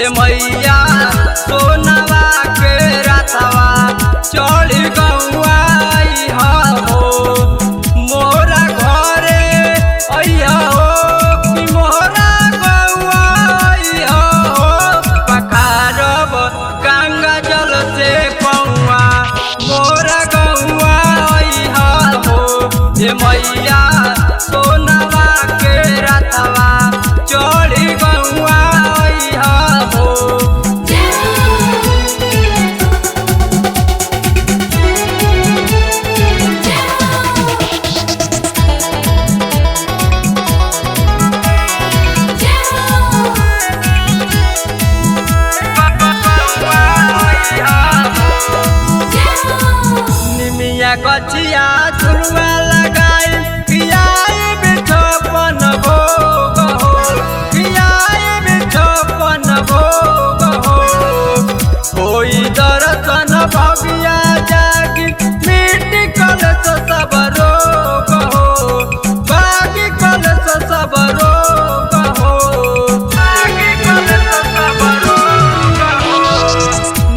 ये मैया सोनवा के रथवा चढ़ी गौआ हो मोरा घरे अइहा हो कि मोरा गौआ हो पखारब गंगा जल से पौआ मोरा गौआ हो ये मैया सोनवा के रथवा चढ़ी गौआ हो। निमिया गछिया झुलवा लगाई खियाई बिछपन भोग हो खियाई बिछपन भोग हो होई दर्शन भगिया जागी मिट्टी कलश सब रोग हो बागी कलश सब रोग हो बागी कलश सब रोग हो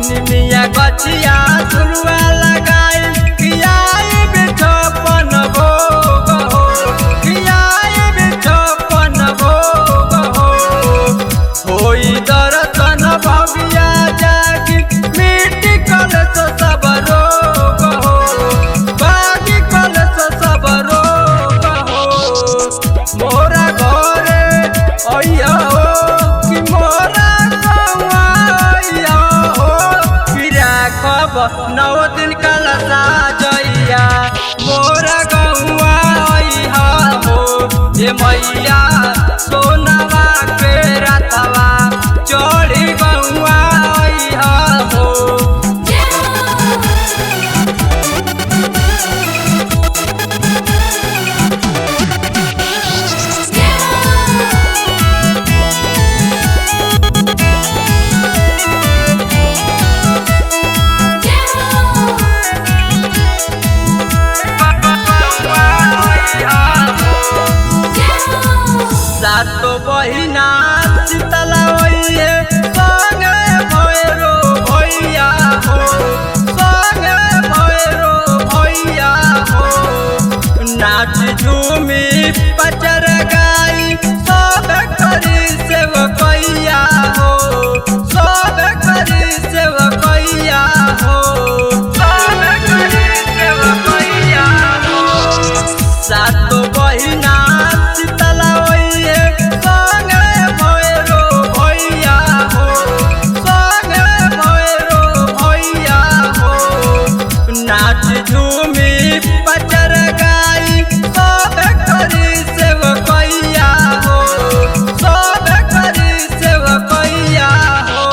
निमिया गछिया झुलवा लगाई खियाई बिछपन भोग हो खियाई बिछपन भोग हो होई दर्शन भगिया जागी मिट्टी कलश सब रोग हो बागी कलश सब रोग हो मोरा घरे अइहा हो कि मोरा गौआ हो कि राखब 9 दिन कलशा जइया मोरा गौआ हो ये मैया सोनवा के रथवा चढ़ी गौआ हो। सातो बहिना शीतला ओइहे संगे भैरो भैया हो संगे भैरो भैया हो नाच झूमी पचर गाई सब करी सेवकैया हो सब करी सेवकैया हो सब करी सेवकैया हो सातो बहिना शीतला संगे भैरो भैया हो संगे भैरो भैया हो नाच झूमी पचर गाई सब करी सेवकैया हो सब करी सेवकैया हो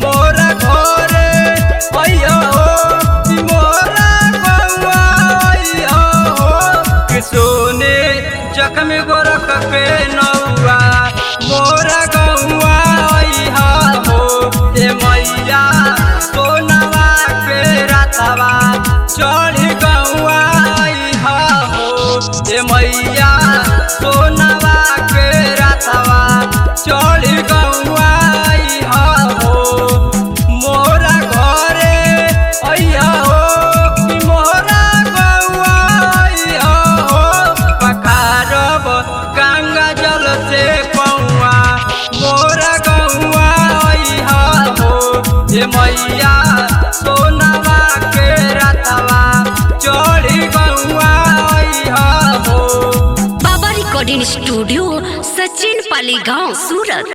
मोरा घरे अइहा हो कि मोरा गौआ हो कि सोने जख्मी गोरख के नौआ मोरा गौआ हो ये मैया सोनवा के रथवा चढ़ी गौआ हो ये मैया सोनवा के रथवा चढ़ी गौआ हो मोरा घरे अइहा हो कि मोरा गौआ हो पखारब गंगा जल से पौआ मोरा गौआ हो ये मैया सोनवा के रथवा चढ़ी गौआ हो। बाबा रिकॉर्डिंग स्टूडियो सचिन पाली गांव सूरत।